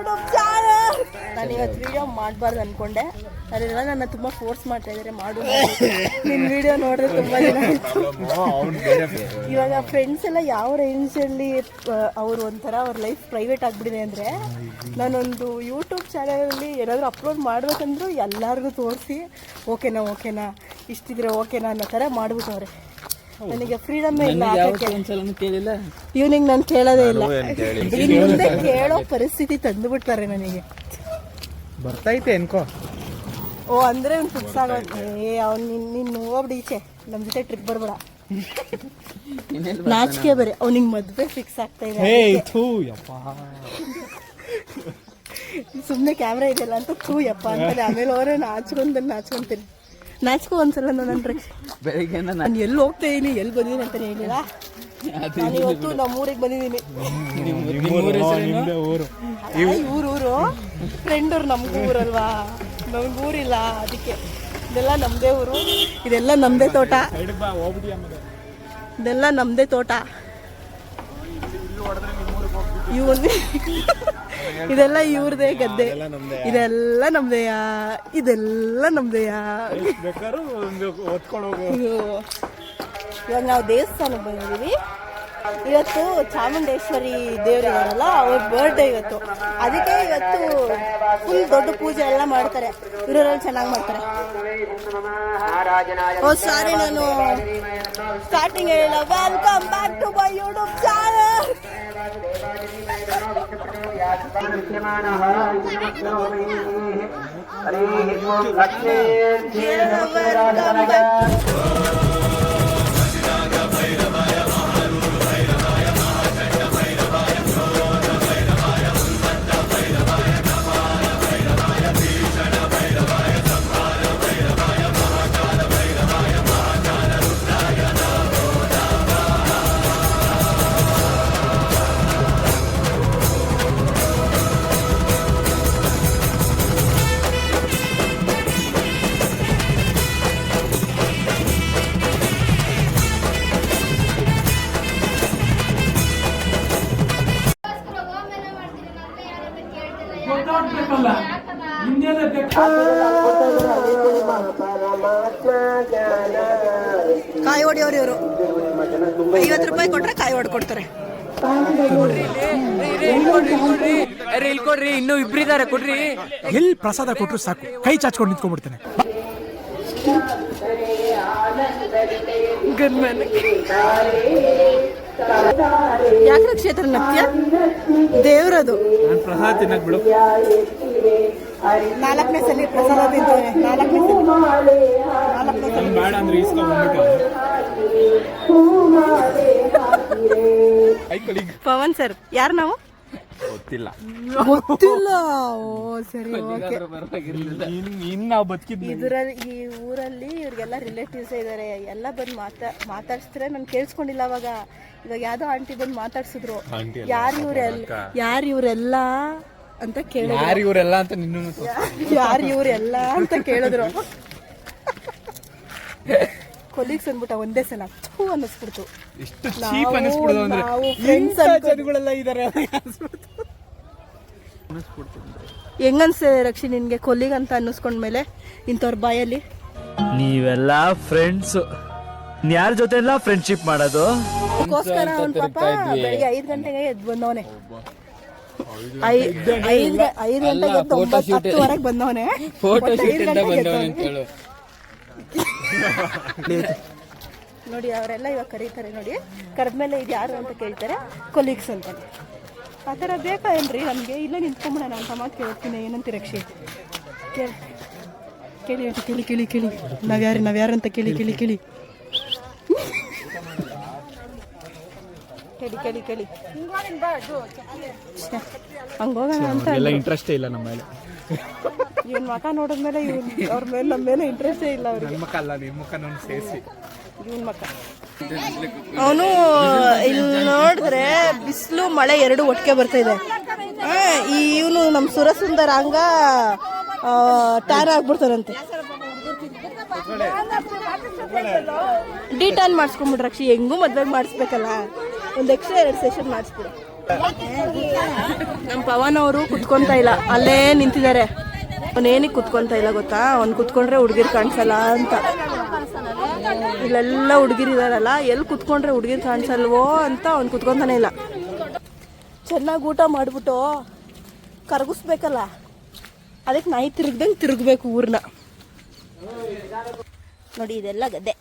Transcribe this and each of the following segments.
YouTube channel. ನಾನು ಇವತ್ತು video ಮಾಡಬಾರ್ದು ಅಂದ್ಕೊಂಡೆ, ಅದೆಲ್ಲ ನನ್ನ ತುಂಬ ಫೋರ್ಸ್ ಮಾಡ್ತಾ ಇದ್ದಾರೆ ಮಾಡು. ನಿನ್ನ ವಿಡಿಯೋ ನೋಡಿದ್ರೆ ತುಂಬ ದಿನ ಆಯಿತು. ಇವಾಗ ಫ್ರೆಂಡ್ಸ್ ಎಲ್ಲ ಯಾವ ರೇಂಜಲ್ಲಿ ಅವರು ಒಂಥರ ಅವ್ರ ಲೈಫ್ ಪ್ರೈವೇಟ್ ಆಗಿಬಿಟ್ಟಿದೆ ಅಂದರೆ, ನಾನೊಂದು ಯೂಟ್ಯೂಬ್ ಚಾನಲಲ್ಲಿ ಏನಾದರೂ ಅಪ್ಲೋಡ್ ಮಾಡಬೇಕಂದ್ರೂ ಎಲ್ಲರಿಗೂ ತೋರಿಸಿ ಓಕೆನಾ ಇಷ್ಟಿದ್ರೆ ಓಕೆನಾ ಅನ್ನೋ ಥರ ಮಾಡಿಬಿಟ್ಟವ್ರೆ. ನನಗೆ ಫ್ರೀಡಮ್ಮೇ ಇಲ್ಲ. ಈವ್ನಿಂಗ್ ನಾನು ಕೇಳೋದೇ ಇಲ್ಲ, ಇನ್ನು ಮುಂದೆ ಕೇಳೋ ಪರಿಸ್ಥಿತಿ ತಂದುಬಿಡ್ತಾರೆ ನನಗೆ. ಬರ್ತೈತೆ ಅನ್ಕೋ. ಓ ಅಂದರೆ ಅವ್ನು ಫಿಕ್ಸ್ ಆಗೋದು. ಅವ್ನು ನಿನ್ನ ಹೋಗ್ಬಿಡಿ ಈಚೆ, ನಮ್ಮ ಜೊತೆ ಟ್ರಿಪ್ ಬರ್ಬೇಡ. ನಾಚಿಕೆ ಬೇರೆ ಅವ್ನಿಗೆ ಮದುವೆ ಫಿಕ್ಸ್ ಆಗ್ತಾ ಇದೆ. ಸುಮ್ಮನೆ ಕ್ಯಾಮ್ರಾ ಇದೆಯಲ್ಲ ಅಂತ ಥೂ ಯಪ್ಪ ಅಂತಾರೆ. ಆಮೇಲೆ ಅವರೇ ನಾಚ್ಕೊಂತೀನಿ. ನಾಚ್ಕೊ ಒಂದ್ಸಲ ನೋಡೋಣ. ಬೆಳಿಗ್ಗೆ ನಾನು ಎಲ್ಲಿ ಹೋಗ್ತಾ ಇದೀನಿ ಎಲ್ಲಿ ಬಂದಿದ್ದೀನಿ ಅಂತ ಹೇಳಿಲ್ಲ. ನಾನು ಇವತ್ತು ನಮ್ಮ ಊರಿಗೆ ಬಂದಿದ್ದೀನಿ. ಊರು ಫ್ರೆಂಡ್ ಅವ್ರು ನಮಗೂ ಊರಲ್ವಾ, ನಮ್ಗೆ ಊರಿಲ್ಲ, ಅದಕ್ಕೆ ಇದೆಲ್ಲ ನಮ್ಮದೇ ಊರು. ಇದೆಲ್ಲ ನಮ್ಮದೇ ತೋಟ, ಇದೆಲ್ಲ ನಮ್ಮದೇ ತೋಟ. ಇದೆಲ್ಲ ಇವ್ರದೇ ಗದ್ದೆ, ಇದೆಲ್ಲ ನಮ್ದೇಯಾ, ಇದೆಲ್ಲ ನಮ್ದೇಯಾ. ಇವಾಗ ನಾವು ದೇವಸ್ಥಾನಕ್ಕೆ ಬಂದಿದ್ದೀವಿ. ಇವತ್ತು ಚಾಮುಂಡೇಶ್ವರಿ ದೇವರಿದಾರಲ್ಲ, ಅವ್ರ ಬರ್ಡೇ ಇವತ್ತು. ಅದಕ್ಕೆ ಇವತ್ತು ಫುಲ್ ದೊಡ್ಡ ಪೂಜೆ ಎಲ್ಲ ಮಾಡ್ತಾರೆ. ಊರಲ್ಲಿ ಚೆನ್ನಾಗಿ ಮಾಡ್ತಾರೆ. ಓ ಸಾರಿ, ನಾನು ಸ್ಟಾರ್ಟಿಂಗ್ ಹೇಳಿಲ್ಲ. Welcome back to my YouTube channel. ಕಾಯಿ ಹೊಡಿಯೋರು ಇವರು. 50 ರೂಪಾಯಿ ಕೊಟ್ರೆ ಕಾಯಿ ಹೊಡ್ಕೊಡ್ತಾರೆ. ಕೊಡ್ರಿ, ಇನ್ನೂ ಇಬ್ರಿದ್ದಾರೆ ಕೊಡ್ರಿ. ಎಲ್ಲಿ ಪ್ರಸಾದ ಕೊಟ್ರು ಸಾಕು, ಕೈ ಚಾಚ್ಕೊಂಡು ನಿಂತ್ಕೊಂಡ್ಬಿಡ್ತಾನೆ. ಯಾಕೆ ಕ್ಷೇತ್ರ ನತ್ಯ ದೇವ್ರದು. ಪ್ರಸಾದ ತಿನ್ನಕ್ ಬಿಡು. 4ನೇ ಸಲ ಪ್ರಸಾದ ತಿಂತಾನೆ. 4ನೇ ಸಲ ಬೇಡ ಅಂದ್ರೆ ಇಸ್ಕೊಂಡ್ಬಿಟ್ಟು. ಪವನ್ ಸರ್ ಯಾರು? ನಾವು ಗೊತ್ತಿಲ್ಲ. ಓ ಸರಿ, ಓಕೆ. ಇದರಲ್ಲಿ ಈ ಊರಲ್ಲಿ ಇವ್ರಿಗೆಲ್ಲ ರಿಲೇಟಿವ್ಸ್ ಇದ್ದಾರೆ. ಎಲ್ಲ ಬಂದು ಮಾತಾಡ್ಸಿದ್ರೆ ನಾನು ಕೇಳಿಸ್ಕೊಂಡಿಲ್ಲ. ಇವಾಗ ಯಾವ್ದೋ ಆಂಟಿ ಬಂದು ಮಾತಾಡ್ಸಿದ್ರು. ಯಾರು ಇವ್ರೆಲ್ಲ ಅಂತ ಕೇಳಿದ್ರು. ಯಾರು ಇವರೆಲ್ಲ ಅಂತ ಕೇಳಿದ್ರು. ಕೊಲೀಗ್ಸ್ ಅಂದ್ಬಿಟ್ಟ ಒಂದೇ ಸಲ ಥೂ ಅನ್ನಿಸ್ಬಿಡ್ತು. ಹೆಂಗನ್ಸೆ ರಕ್ಷಿ ನಿನ್ಗೆ ಕೊಲ್ಲಿಗ್ ಅಂತ ಅನ್ನಿಸ್ಕೊಂಡ್ಮೇಲೆ ಇಂಥವ್ರ ಬಾಯಲ್ಲಿ? ನೀವೆಲ್ಲ ಫ್ರೆಂಡ್ಸ್, ಯಾರ ಜೊತೆ ಎಲ್ಲ ಫ್ರೆಂಡ್ಶಿಪ್ ಮಾಡೋದು? ಅದಕ್ಕೋಸ್ಕರ ಅವ್ನ ಪಾಪ ಬೆಳಿಗ್ಗೆ 5 ಗಂಟೆಗೆ ಎದ್ದು ಬಂದವನೆ. 5 ಗಂಟೆಗೆ 10:10ವರೆಗೆ ಬಂದವನೆ. ನೋಡಿ ಅವರೆಲ್ಲ ಇವಾಗ ಕರೀತಾರೆ. ನೋಡಿ ಕರೆದ್ಮೇಲೆ ಇದು ಯಾರು ಅಂತ ಕೇಳ್ತಾರೆ, ಕೊಲೀಗ್ಸ್ ಅಂತಾನೆ. ಆ ಥರ ಬೇಕಾ ಏನ್ರಿ ನಮಗೆ? ಇಲ್ಲ ನಿಂತ್ಕೊಂಬಿಡೋಣ ಅಂತ ಮಾತು ಕೇಳ್ತೀನಿ. ಏನಂತ ರಕ್ಷಿ? ಕೇಳಿ ಕೇಳಿ ಕೇಳಿ ಕೇಳಿ ನಾವ್ಯಾರು ಅಂತ ಕೇಳಿ ಕೇಳಿ ಕೇಳಿ ಕೇಳಿ ಕೇಳಿ ಕೇಳಿ ಹಂಗೋಗೋಣ ಅಂತ. ಇಂಟ್ರೆಸ್ಟೇ ಇಲ್ಲ ನಮ್ಮ ಮೇಲೆ. ಇವನ್ ಮಕ ನೋಡಿದ್ಮೇಲೆ ಅವ್ರ ಮೇಲೆ ನಮ್ಮ ಮೇಲೆ ಇಂಟ್ರೆಸ್ಟೇ ಇಲ್ಲ. ಅವ್ರಿಗೆ ಮುಖ ಅಲ್ಲ, ನಿಮ್ಮ ಮುಖ ನೋಡಿ ಸೇರಿಸಿ ಇವನ್ ಮಕ. ಅವನು ಇಲ್ಲಿ ನೋಡಿದ್ರೆ ಬಿಸಿಲು ಮಳೆ ಎರಡು ಒಟ್ಟಿಗೆ ಬರ್ತಾ ಇದೆ. ಇವನು ನಮ್ಮ ಸುರಸುಂದರ ಹಂಗ ಟ್ಯಾನ್ ಆಗ್ಬಿಡ್ತಾರಂತೆ. ಡಿಟಾನ್ ಮಾಡಿಸ್ಕೊಂಡ್ಬಿಡ್ರಿ ರಕ್ಷಿ. ಹೆಂಗೂ ಮದ್ವೆಗೆ ಮಾಡಿಸ್ಬೇಕಲ್ಲ, ಒಂದು ಎಕ್ಸ್ಟ್ರಾ 2 ಸೆಷನ್ ಮಾಡಿಸ್ಬಿಡು. ನಮ್ಮ ಪವನ್ ಅವರು ಕುತ್ಕೊಂತ ಇಲ್ಲ, ಅಲ್ಲೇ ನಿಂತಿದ್ದಾರೆ. ಅವನೇನಿಗೆ ಕುತ್ಕೊಂತ ಇಲ್ಲ ಗೊತ್ತಾ? ಅವ್ನು ಕುತ್ಕೊಂಡ್ರೆ ಹುಡುಗಿರ್ ಕಾಣಿಸಲ್ಲ ಅಂತ. ಇಲ್ಲೆಲ್ಲ ಹುಡುಗಿರಿದಾರಲ್ಲ, ಎಲ್ಲಿ ಕುತ್ಕೊಂಡ್ರೆ ಹುಡುಗಿರ್ ಕಾಣಿಸಲ್ವೋ ಅಂತ ಅವ್ನು ಕುತ್ಕೊಂತಾನೆ ಇಲ್ಲ. ಚೆನ್ನಾಗಿ ಊಟ ಮಾಡ್ಬಿಟ್ಟು ಕರಗಿಸ್ಬೇಕಲ್ಲ, ಅದಕ್ಕೆ ನಾಯಿ ತಿರುಗ್ದಂಗೆ ತಿರುಗಬೇಕು ಊರ್ನ. ನೋಡಿ ಇದೆಲ್ಲ ಗದ್ದೆ.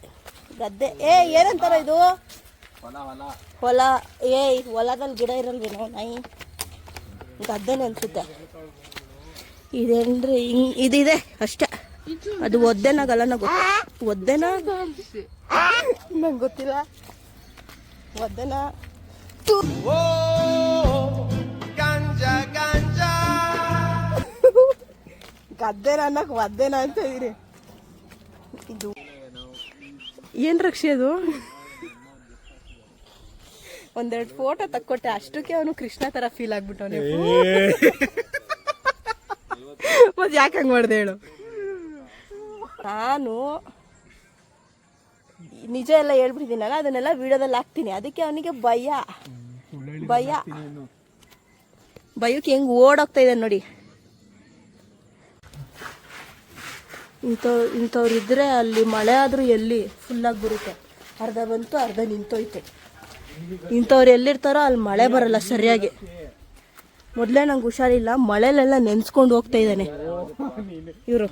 ಏನಂತಾರ ಇದು? ಹೊಲ. ಹೊಲದಲ್ಲಿ ಗಿಡ ಇರಲ್ವೇನೋ? ನಾಯಿ ಗದ್ದೆನೆ ಅನ್ಸುತ್ತೆ. ಇದೇನ್ರಿ ಇದಿದೆ ಅಷ್ಟೇ. ಅದು ಒದ್ದೆನಾಗಲ್ಲ, ಒದ್ದೆನ ನಂಗೆ ಗೊತ್ತಿಲ್ಲ. ಒದ್ದೆನ ಗದ್ದೆನ ಅನ್ನಕ್ ಒದ್ದೆನ ಅಂತ ಇದೀರಿ. ಇದು ಏನ್ ರಕ್ಷಿ? ಅದು ಒಂದೆರಡು ಫೋಟೋ ತಕ್ಕೊಟ್ಟೆ, ಅಷ್ಟಕ್ಕೆ ಅವನು ಕೃಷ್ಣ ತರ ಫೀಲ್ ಆಗ್ಬಿಟ್ಟವನೇ. ಮತ್ತೆ ಯಾಕೆ ಹಂಗೆ ಮಾಡ್ದೆ ಹೇಳು? ನಾನು ನಿಜ ಎಲ್ಲ ಹೇಳ್ಬಿಟ್ಟಿದ್ದೀನಲ್ಲ, ಅದನ್ನೆಲ್ಲ ವಿಡಿಯೋದಲ್ಲಿ ಹಾಕ್ತೀನಿ. ಅದಕ್ಕೆ ಅವನಿಗೆ ಭಯಕ್ಕೆ ಹೆಂಗ್ ಓಡೋಗ್ತಾ ಇದೆ ನೋಡಿ. ಇಂಥವ್ರು ಇದ್ರೆ ಅಲ್ಲಿ ಮಳೆ ಆದ್ರೂ ಎಲ್ಲಿ ಫುಲ್ಲಾಗಿ ಬರುತ್ತೆ. ಅರ್ಧ ಬಂತು, ಅರ್ಧ ನಿಂತೋಯ್ತು. ಇಂಥವ್ರು ಎಲ್ಲಿರ್ತಾರೋ ಅಲ್ಲಿ ಮಳೆ ಬರಲ್ಲ ಸರಿಯಾಗಿ. ಮೊದಲೇ ನಂಗೆ ಹುಷಾರಿಲ್ಲ, ಮಳೆಲೆಲ್ಲ ನೆನ್ಸ್ಕೊಂಡು ಹೋಗ್ತಾ ಇದ್ದಾನೆ ಇವರು.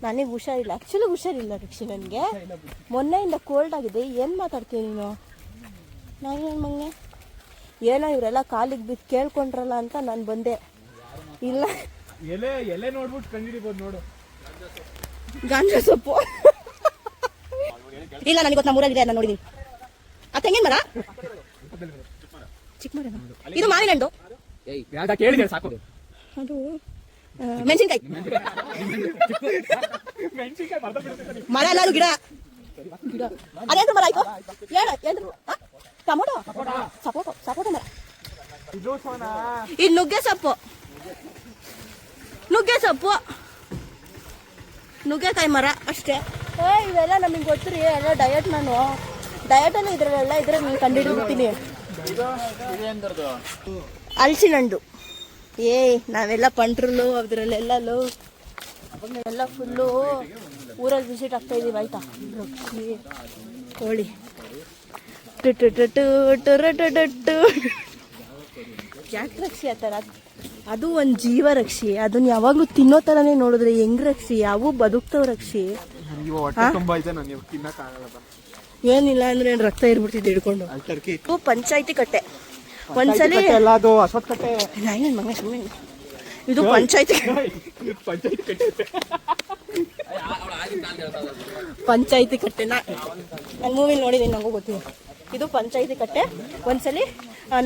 ನನಗೆ ಹುಷಾರಿಲ್ಲ, ಆ್ಯಕ್ಚುಲಿ ಹುಷಾರಿಲ್ಲ ರಕ್ಷಿ. ನನಗೆ ಮೊನ್ನೆಯಿಂದ ಕೋಲ್ಡ್ ಆಗಿದೆ. ಏನು ಮಾತಾಡ್ತೀನಿ ನೀನು? ನಾನೇನು ಮಂಗೆ ಏನೋ ಇವರೆಲ್ಲ ಕಾಲಿಗೆ ಬಿದ್ದು ಕೇಳ್ಕೊಂಡ್ರಲ್ಲ ಅಂತ ನಾನು ಬಂದೆ. ಇಲ್ಲ ಎಲೆ ನೋಡ್ಬಿಟ್ಟು ಕಂಡಿಡಿಬೋದು ನೋಡು. ಗಾಂಜಾ ಸೊಪ್ಪು ಇಲ್ಲ, ನನಗೆ ಗೊತ್ತು. ನಮ್ಮೂರಾಗಿದೆ, ನಾನು ನೋಡಿದ್ದೀನಿ. ಆ ತೆಂಗಿನ ಮರ ಚಿಕ್ಕ ಮರ. ಇದು ಮಾವಿನ ಹಣ್ಣು. ಅದು ಮೆಣಸಿನ್ಕಾಯಿ ಮರ ಅಲ್ಲ, ಅದು ಗಿಡ. ಅದೇನು ಮರ ಆಯ್ತು? ಏನು ಟೊಮೊಟೊ? ಸಪೋಟೊ ಮರ. ಇದು ನುಗ್ಗೆ ಸೊಪ್ಪು, ನುಗ್ಗೆಕಾಯಿ ಮರ ಅಷ್ಟೇ. ಇವೆಲ್ಲ ನಮಗೆ ಗೊತ್ತಿರಿ. ಎಲ್ಲ ಡಯಟ್. ನಾನು ಡಯಟಲ್ಲಿ ಇದ್ರಲ್ಲೆಲ್ಲ ಇದ್ರೆ ನಾನು ಕಂಡುಹಿಡಿದ್ಬಿಡ್ತೀನಿ. ಹಲಸಿನ ಹಣ್ಣು. ನಾವೆಲ್ಲ ಪಂಟ್ರಲ್ಲು ಅದ್ರಲ್ಲೆಲ್ಲೂ ಎಲ್ಲ ಫುಲ್ಲು ಊರಲ್ಲಿ ವಿಸಿಟ್ ಆಗ್ತಾ ಇದೀವಿ. ಆಯ್ತಾ? ಕೋಳಿ ಯಾಕೆ ರಕ್ಷಿ ಆ ಥರ? ಅದು ಒಂದು ಜೀವ ರಕ್ಷಿ. ಅದನ್ನ ಯಾವಾಗಲೂ ತಿನ್ನೋ ಥರನೇ ನೋಡಿದ್ರೆ ಹೆಂಗ್ ರಕ್ಷಿ? ಅವು ಬದುಕ್ತಾವ ರಕ್ಷಿ. ಏನಿಲ್ಲ ಅಂದ್ರೆ ರಕ್ತ ಇರ್ಬಿಡ್ತಿದ್ದು ಹಿಡ್ಕೊಂಡು. ಪಂಚಾಯತಿ ಕಟ್ಟೆ ಒಂದ್ಸಲಿ ಮಗ ಸುಮ್ಮನೆ. ಇದು ಪಂಚಾಯತಿ ಕಟ್ಟೆ. ನಾನು ಮೂವಿಲಿ ನೋಡಿದ್ದೀನಿ, ನಂಗೂ ಗೊತ್ತಿದೆ. ಇದು ಪಂಚಾಯತಿ ಕಟ್ಟೆ. ಒಂದ್ಸಲಿ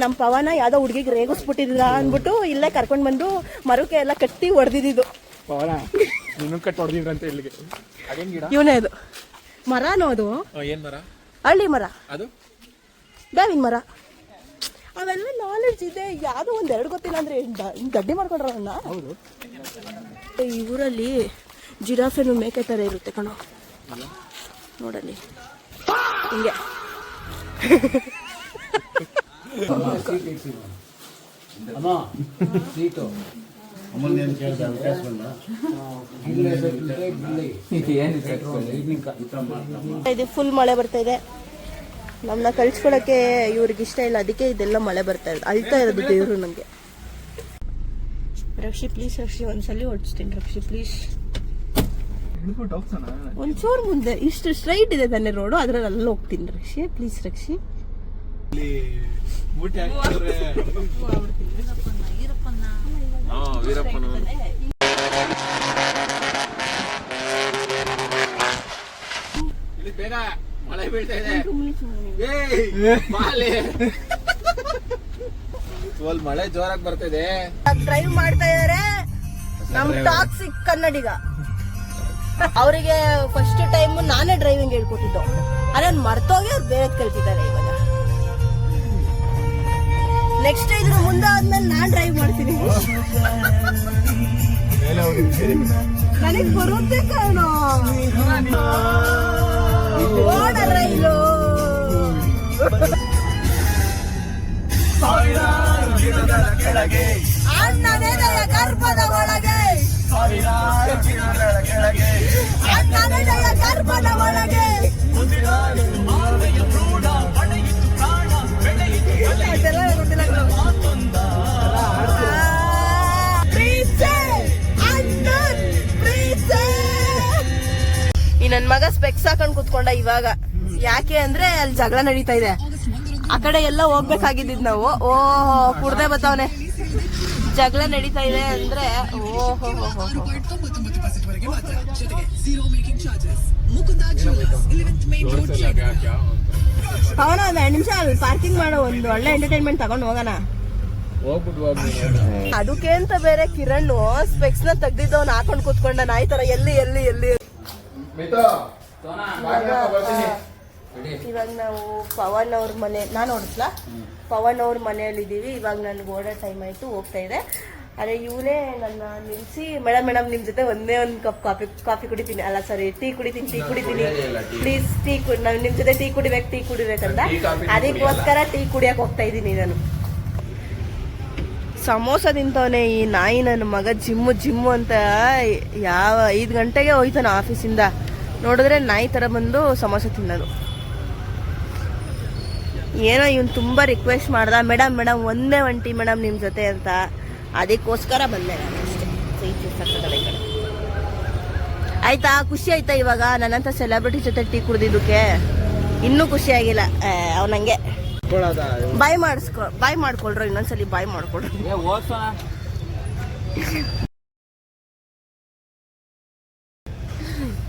ನಮ್ಮ ಪವನ ಯಾವುದೋ ಹುಡುಗಿಗೆ ರೇಗಿಸ್ಬಿಟ್ಟಿದ್ರ ಅಂದ್ಬಿಟ್ಟು ಇಲ್ಲೇ ಕರ್ಕೊಂಡು ಬಂದು ಮರಕ್ಕೆ ಎಲ್ಲ ಕಟ್ಟಿ ಹೊಡೆದಿದ್ದು. ಇವನೇ ಅದು ಮರನೋ? ಅದು ಏನ್ ಮರ? ಹಳ್ಳಿ ಮರ, ಅದು ಬೇವಿನ ಮರ. ಅವೆಲ್ಲ ನಾಲೆಡ್ಜ್ ಇದೆ. ಯಾವುದೋ ಒಂದೆರಡು ಗೊತ್ತಿಲ್ಲ ಅಂದ್ರೆ ಗಡ್ಡಿ ಮಾಡ್ಕೊಂಡ್ರವನ್ನ. ಈ ಊರಲ್ಲಿ ಜಿರಾಫೆನು ಮೇಕೆ ಥರ ಇರುತ್ತೆ ಕಣೋ, ನೋಡಲ್ಲಿ ಹಿಂಗೆ. ಇದು ಫುಲ್ ಮಳೆ ಬರ್ತಾ ಇದೆ. ನಮ್ಮನ್ನ ಕಳ್ಸ್ಕೊಳಕ್ಕೆ ಇವ್ರಿಗೆ ಇಷ್ಟ ಇಲ್ಲ, ಅದಕ್ಕೆ ಇದೆಲ್ಲ ಮಳೆ ಬರ್ತಾ ಇದೆ. ಅಳ್ತಾ ಇರೋದು ದೇವರು ನಮಗೆ. ರಕ್ಷಿ ಪ್ಲೀಸ್, ರಕ್ಷಿ ಒಂದ್ಸಲಿ ಹೊಡ್ಸ್ತೀನಿ ರಕ್ಷಿ ಪ್ಲೀಸ್. ಒಂಚೂರು ಮುಂದೆ, ಇಷ್ಟು ಸ್ಟ್ರೈಟ್ ಇದೆ ತಾನೆ ರೋಡು, ಅದ್ರಲ್ಲಿ ಹೋಗ್ತೀನಿ ರಕ್ಷಿ ಪ್ಲೀಸ್. ರಕ್ಷಿ ಬೇಗ ಮಳೆ ಬೀಳ್ತಾ ಇದೆ. ಮಳೆ ಜೋರಾಗಿ ಬರ್ತಿದೆ. ಡ್ರೈವ್ ಮಾಡ್ತಾ ಇದಾರೆ ನಮ್ ಟಾಕ್ಸಿಕ್ ಕನ್ನಡಿಗ. ಅವರಿಗೆ ಫಸ್ಟ್ ಟೈಮ್ ನಾನೇ ಡ್ರೈವಿಂಗ್ ಹೇಳ್ಕೊಟ್ಟಿದ್ದು. ಅದೇ ಮರ್ತೋಗಿ ಅವ್ರು ಬೇರೆ ಕಲ್ತಿದ್ದಾರೆ. ಇವಾಗ ನೆಕ್ಸ್ಟ್ ಇದ್ರ ಮುಂದೆ ಆದ್ಮೇಲೆ ನಾನ್ ಡ್ರೈವ್ ಮಾಡ್ತೀನಿ. ನನಗ್ ಬರುತ್ತೆ ಕಾಣೋ ಓಡ ರೈಲು. ಕೆಳಗೆ ಅಣ್ಣನೆದೆಯ ಗರ್ಭದ ಒಳಗೆ ಕೆಳಗೆ ಅಣ್ಣನೆದೆಯ ಗರ್ಭದ ಒಳಗೆ ಅದೆಲ್ಲ ಗೊತ್ತಿಲ್ಲ. ಪ್ರೀತಿ, ಅಣ್ಣನ್ ಪ್ರೀತಿ. ಈ ನನ್ ಮಗ ಸ್ಪೆಕ್ಸ್ ಹಾಕೊಂಡ್ ಕುತ್ಕೊಂಡ ಇವಾಗ. ಯಾಕೆ ಅಂದ್ರೆ ಅಲ್ಲಿ ಜಗಳ ನಡೀತಾ ಇದೆ. ಆ ಕಡೆ ಎಲ್ಲ ಹೋಗ್ಬೇಕಾಗಿದ್ದಿದ್ ನಾವು. ಓಹೋ ಕುಡ್ದೆ ಬತ್ತವನೆ. ಜಗಳ ನಡೀತಾ ಇದೆ ಅಂದ್ರೆ ಓಹೋ ಅವನ ಒಂದ್ 2 ನಿಮಿಷ ಅಲ್ಲಿ ಪಾರ್ಕಿಂಗ್ ಮಾಡೋ, ಒಂದು ಒಳ್ಳೆ ಎಂಟರ್ಟೈನ್ಮೆಂಟ್ ತಗೊಂಡ್ ಹೋಗೋಣ. ಅದಕ್ಕೆ ಅಂತ ಬೇರೆ ಕಿರಣ್ ಸ್ಪೆಕ್ಸ್ ನ ತೆಗ್ದಿದ್ದವನ್ ಹಾಕೊಂಡ್ ಕುತ್ಕೊಂಡ ನಾಯಿ ತರ. ಎಲ್ಲಿ ಎಲ್ಲಿ ಎಲ್ಲಿ ಇವಾಗ ನಾವು ಪವನ್ ಅವ್ರ ಮನೆ, ನಾನು ಹೊಡ್ಸ್ಲಾ, ಪವನ್ ಅವ್ರ ಮನೆಯಲ್ಲಿ ಇದೀವಿ. ಇವಾಗ ನನ್ಗೆ ಓಡೋ ಟೈಮ್ ಆಯ್ತು, ಹೋಗ್ತಾ ಇದೆ. ಅದೇ ಇವನೇ ನನ್ನ ನಿಲ್ಸಿ, ಮೇಡಮ್ ನಿಮ್ ಜೊತೆ ಒಂದೇ ಒಂದು ಕಪ್ ಕಾಫಿ ಕುಡಿತೀನಿ, ಅಲ್ಲ ಸಾರಿ ಟೀ ಕುಡಿತೀನಿ ಪ್ಲೀಸ್, ನಾನು ನಿಮ್ ಜೊತೆ ಟೀ ಕುಡಿಬೇಕಂತ. ಅದಕ್ಕೋಸ್ಕರ ಟೀ ಕುಡಿಯಕ್ ಹೋಗ್ತಾ ಇದ್ದೀನಿ ನಾನು. ಸಮೋಸ ತಿಂತವನೆ ಈ ನಾಯಿ ನನ್ನ ಮಗ. ಜಿಮ್ಮು ಅಂತ ಯಾವ 5 ಗಂಟೆಗೆ ಹೋಯ್ತಾನ ಆಫೀಸಿಂದ. ನೋಡಿದ್ರೆ ನಾಯಿ ತರ ಬಂದು ಸಮೋಸ ತಿನ್ನೋದು. ಏನೋ ಇವನು ತುಂಬಾ ರಿಕ್ವೆಸ್ಟ್ ಮಾಡ್ದ, ಮೇಡಮ್ ಒಂದೇ ಒಂಟಿ ಮೇಡಮ್ ನಿಮ್ ಜೊತೆ ಅಂತ. ಅದಕ್ಕೋಸ್ಕರ ಬಂದೆ ನಾನು ಅಷ್ಟೇ. ಆಯ್ತಾ, ಖುಷಿ ಆಯ್ತಾ ಇವಾಗ ನನ್ನಂತ ಸೆಲೆಬ್ರಿಟಿ ಜೊತೆ ಟೀ ಕುಡ್ದಿದ್ದಕ್ಕೆ? ಇನ್ನೂ ಖುಷಿ ಆಗಿಲ್ಲ ಅವನಂಗೆ. ಬಾಯ್ ಮಾಡ್ಕೊಳ್ರು, ಇನ್ನೊಂದ್ಸಲಿ ಬಾಯ್ ಮಾಡ್ಕೊಳ್ರು.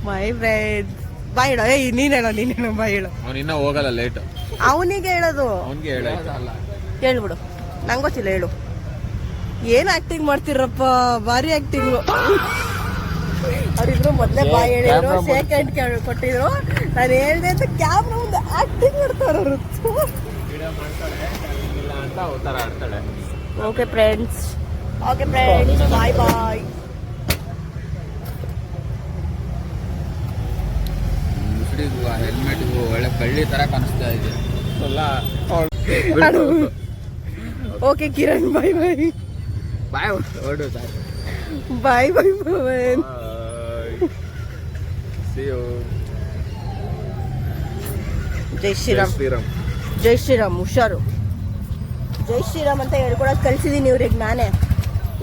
ಬಾಯ್ ಫ್ರೆಂಡ್, ಬಾಯ್ ಹೇಳೋ. ನೀನೇನೋ ಬಾಯ್ ಹೇಳು. ಅವನಿನ್ನ ಹೋಗಲ್ಲ, ಲೇಟ್. ಅವನಿಗೆ ಹೇಳೋದು, ಅವನಿಗೆ ಹೇಳ್ಬಿಡು. ನಂಗೆ ಗೊತ್ತಿಲ್ಲ, ಹೇಳು. ಏನ್ ಆಕ್ಟಿಂಗ್ ಮಾಡ್ತಿರಪ್ಪ, ಭಾರಿ ಆಕ್ಟಿಂಗ್. ಅವ್ರಿಬ್ರು ಮೊದ್ಲೇ ಬಾಯ್ ಹೇಳಿದ್ರು, ಶೇಕ್ ಹ್ಯಾಂಡ್ ಕೊಟ್ಟಿದ್ರು. ನಾನು ಹೇಳ್ದೆ ಅಂತ ಕ್ಯಾಮ್ರಾ ಮುಂದೆ ಆಕ್ಟಿಂಗ್ ಮಾಡ್ತಾರ ಅವರು. ಓಕೆ ಫ್ರೆಂಡ್ಸ್, ಬಾಯ್ ಬಾಯ್. ಹೆಲ್ಮೆಟ್ ಒಳ್ಳೆ ಕಳ್ಳಿ ತರ ಕಾಣಿಸ್ತಾ ಇದೆ. ಓಕೆ ಕಿರಣ್, ಬಾಯ್ ಬಾಯ್. ಬಾಯ್ ಹೊರಡು ಸರ್. ಬಾಯ್ ಭವನ್. ಜೈ ಶ್ರೀರಾಮ್. ಹುಷಾರು. ಜೈ ಶ್ರೀರಾಮ್ ಅಂತ ಹೇಳ್ಕೊಡೋದು ಕಲ್ಸಿದೀನಿ ಇವ್ರಿಗೆ ನಾನೇ.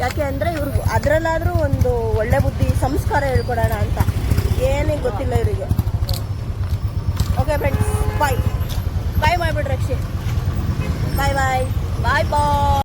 ಯಾಕೆ ಅಂದ್ರೆ ಇವ್ರಿಗೆ ಅದ್ರಲ್ಲಾದ್ರೂ ಒಂದು ಒಳ್ಳೆ ಬುದ್ಧಿ ಸಂಸ್ಕಾರ ಹೇಳ್ಕೊಡೋಣ ಅಂತ. ಏನಿಗೆ ಗೊತ್ತಿಲ್ಲ ಇವರಿಗೆ. ಓಕೆ ಫ್ರೆಂಡ್ಸ್, ಬಾಯ್ ಮಾಡ್ಬಿಡ್ರಿ ಅಕ್ಷಿ. ಬಾಯ್.